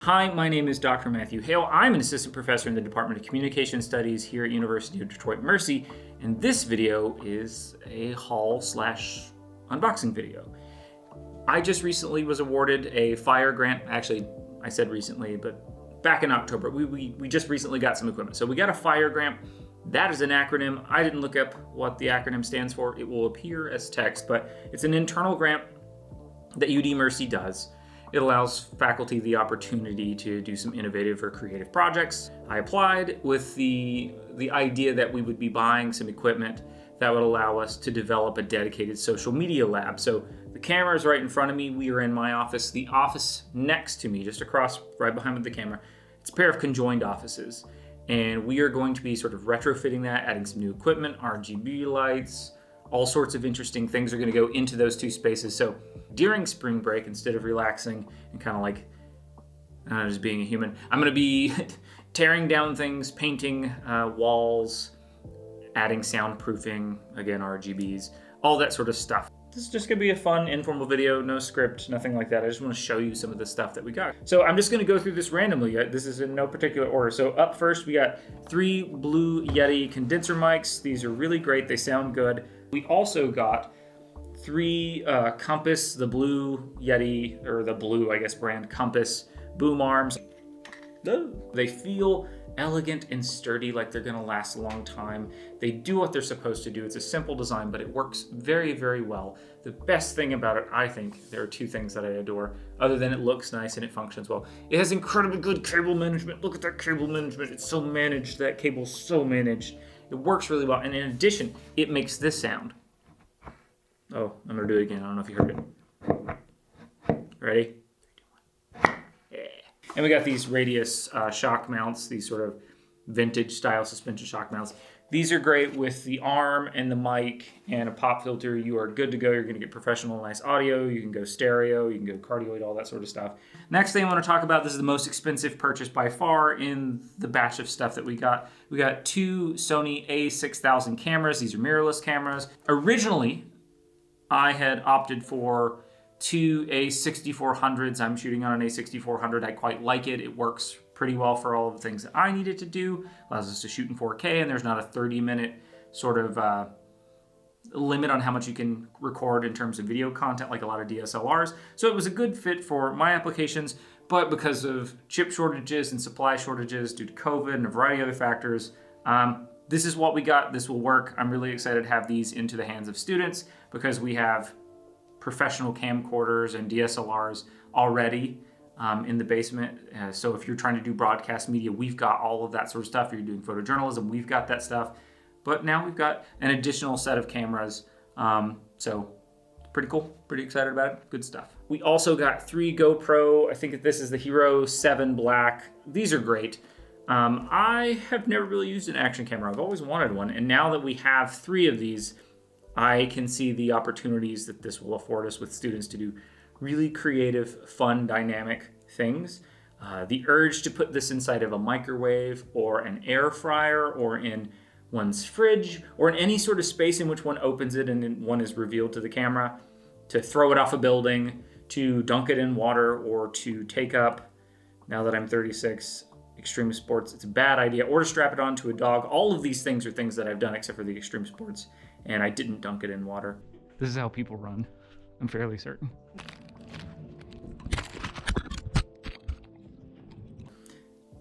Hi, my name is Dr. Matthew Hale. I'm an assistant professor in the Department of Communication Studies here at University of Detroit Mercy, and this video is a haul/unboxing video. I just recently was awarded a FIRE grant. Actually, I said recently, but back in October, we just recently got some equipment. So we got a FIRE grant. That is an acronym. I didn't look up what the acronym stands for. It will appear as text, but it's an internal grant that UD Mercy does. It allows faculty the opportunity to do some innovative or creative projects. I applied with the idea that we would be buying some equipment that would allow us to develop a dedicated social media lab. So the camera is right in front of me. We are in my office. The office next to me, just across, right behind the camera, it's a pair of conjoined offices. And we are going to be sort of retrofitting that, adding some new equipment, RGB lights, all sorts of interesting things are going to go into those two spaces. So during spring break, instead of relaxing and kind of like just being a human, I'm going to be tearing down things, painting walls, adding soundproofing, again, RGBs, all that sort of stuff. This is just going to be a fun, informal video, no script, nothing like that. I just want to show you some of the stuff that we got. So I'm just going to go through this randomly. This is in no particular order. So up first, we got 3 blue Yeti condenser mics. These are really great. They sound good. We also got 3 Compass, the blue Yeti, or the blue, I guess, brand Compass boom arms. They feel elegant and sturdy, like they're gonna last a long time. They do what they're supposed to do. It's a simple design, but it works very, very well. The best thing about it, I think, there are 2 things that I adore, other than it looks nice and it functions well. It has incredibly good cable management. Look at that cable management. It's so managed. That cable's so managed. It works really well. And in addition, it makes this sound. Oh, I'm gonna do it again. I don't know if you heard it. Ready? And we got these radius shock mounts, these sort of vintage style suspension shock mounts. These are great with the arm and the mic and a pop filter. You are good to go. You're going to get professional, nice audio. You can go stereo. You can go cardioid, all that sort of stuff. Next thing I want to talk about, this is the most expensive purchase by far in the batch of stuff that we got. We got 2 Sony A6000 cameras. These are mirrorless cameras. Originally, I had opted for 2 A6400s. I'm shooting on an A6400. I quite like it. It works pretty well for all of the things that I needed to do. Allows us to shoot in 4K, and there's not a 30-minute sort of limit on how much you can record in terms of video content like a lot of DSLRs. So it was a good fit for my applications, but because of chip shortages and supply shortages due to COVID and a variety of other factors, this is what we got. This will work. I'm really excited to have these into the hands of students because we have professional camcorders and DSLRs already in the basement. So if you're trying to do broadcast media, we've got all of that sort of stuff. If you're doing photojournalism, we've got that stuff. But now we've got an additional set of cameras. So pretty cool, pretty excited about it. Good stuff. We also got 3 GoPro. I think this is the Hero 7 Black. These are great. I have never really used an action camera. I've always wanted one. And now that we have 3 of these, I can see the opportunities that this will afford us with students to do really creative, fun, dynamic things. The urge to put this inside of a microwave or an air fryer or in one's fridge or in any sort of space in which one opens it and one is revealed to the camera, to throw it off a building, to dunk it in water, or to take up, now that I'm 36, extreme sports, it's a bad idea, or to strap it onto a dog. All of these things are things that I've done except for the extreme sports. And I didn't dunk it in water. This is how people run, I'm fairly certain.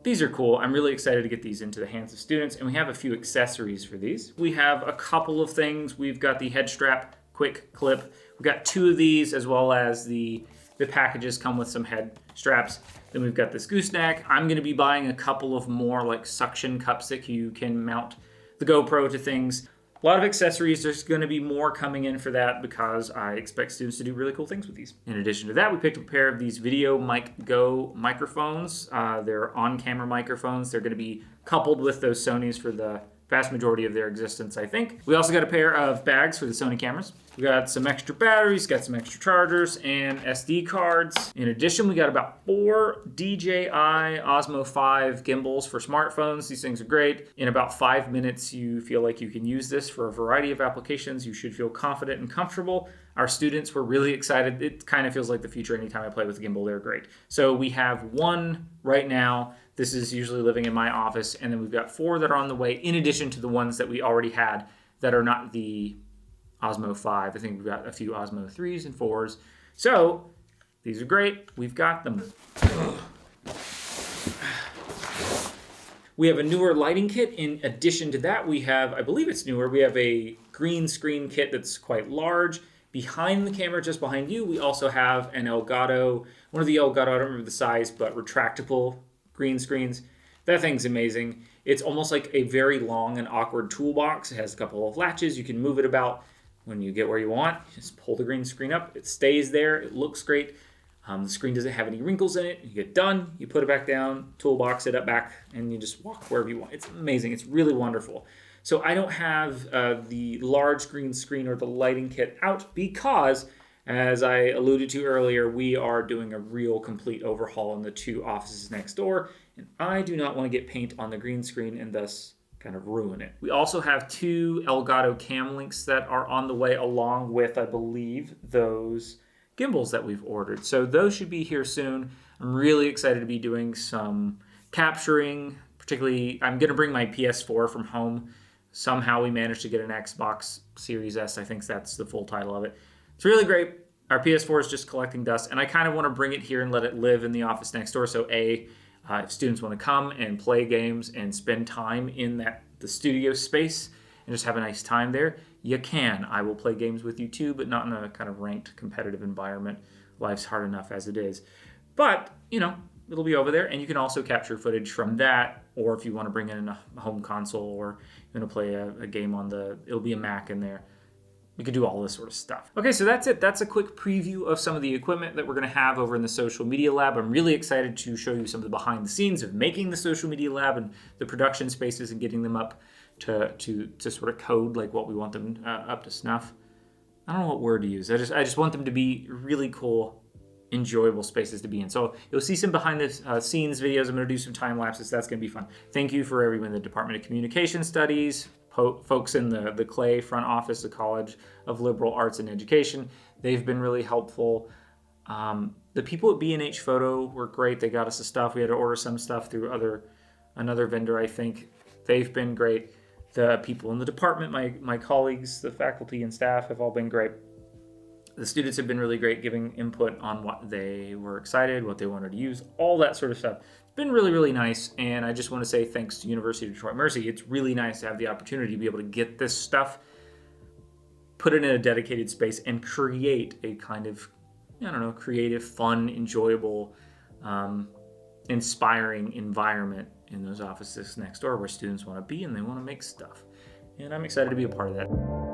These are cool. I'm really excited to get these into the hands of students, and we have a few accessories for these. We have a couple of things. We've got the head strap quick clip. We've got 2 of these, as well as the packages come with some head straps. Then we've got this gooseneck. I'm gonna be buying a couple of more like suction cups that you can mount the GoPro to things. A lot of accessories. There's going to be more coming in for that because I expect students to do really cool things with these. In addition to that, we picked up a pair of these Video Mic Go microphones. They're on-camera microphones. They're going to be coupled with those Sonys for the vast majority of their existence, I think. We also got a pair of bags for the Sony cameras. We got some extra batteries, got some extra chargers, and SD cards. In addition, we got about 4 DJI Osmo 5 gimbals for smartphones. These things are great. In about 5 minutes, you feel like you can use this for a variety of applications. You should feel confident and comfortable. Our students were really excited. It kind of feels like the future anytime I play with Gimbal. They're great. So we have one right now. This is usually living in my office, and then we've got 4 that are on the way, in addition to the ones that we already had that are not the OMSO 5. I think we've got a few OMSO 3s and 4s. So these are great. We've got them. We have a Neewer lighting kit. In addition to that, we have, I believe it's Neewer, we have a green screen kit that's quite large. Behind the camera, just behind you, we also have an Elgato, one of the Elgato, I don't remember the size, but retractable green screens. That thing's amazing. It's almost like a very long and awkward toolbox. It has a couple of latches. You can move it about when you get where you want. You just pull the green screen up. It stays there. It looks great. The screen doesn't have any wrinkles in it. You get done, you put it back down, toolbox it up back, and you just walk wherever you want. It's amazing. It's really wonderful. So I don't have the large green screen or the lighting kit out because, as I alluded to earlier, we are doing a real complete overhaul in the 2 offices next door, and I do not want to get paint on the green screen and thus kind of ruin it. We also have 2 Elgato cam links that are on the way, along with, I believe, those gimbals that we've ordered. So those should be here soon. I'm really excited to be doing some capturing. Particularly, I'm going to bring my PS4 from home. Somehow we managed to get an Xbox Series S. I think that's the full title of it. It's really great. Our PS4 is just collecting dust, and I kind of want to bring it here and let it live in the office next door. So if students want to come and play games and spend time in the studio space and just have a nice time there, you can. I will play games with you too, but not in a kind of ranked competitive environment. Life's hard enough as it is. But, it'll be over there, and you can also capture footage from that, or if you want to bring in a home console or you want to play a game on it'll be a Mac in there. We could do all this sort of stuff. Okay, so that's it. That's a quick preview of some of the equipment that we're going to have over in the social media lab. I'm really excited to show you some of the behind the scenes of making the social media lab and the production spaces and getting them up to sort of code like what we want them up to snuff. I don't know what word to use. I just want them to be really cool, enjoyable spaces to be in. So you'll see some behind the scenes videos. I'm going to do some time lapses. That's going to be fun. Thank you for everyone in the Department of Communication Studies, folks in the Clay front office, the College of Liberal Arts and Education. They've been really helpful. The people at B&H Photo were great. They got us the stuff. We had to order some stuff through another vendor, I think. They've been great. The people in the department, my colleagues, the faculty and staff have all been great. The students have been really great, giving input on what they were excited, what they wanted to use, all that sort of stuff. It's been really, really nice, and I just want to say thanks to University of Detroit Mercy. It's really nice to have the opportunity to be able to get this stuff, put it in a dedicated space, and create a kind of, creative, fun, enjoyable, inspiring environment in those offices next door where students want to be and they want to make stuff. And I'm excited to be a part of that.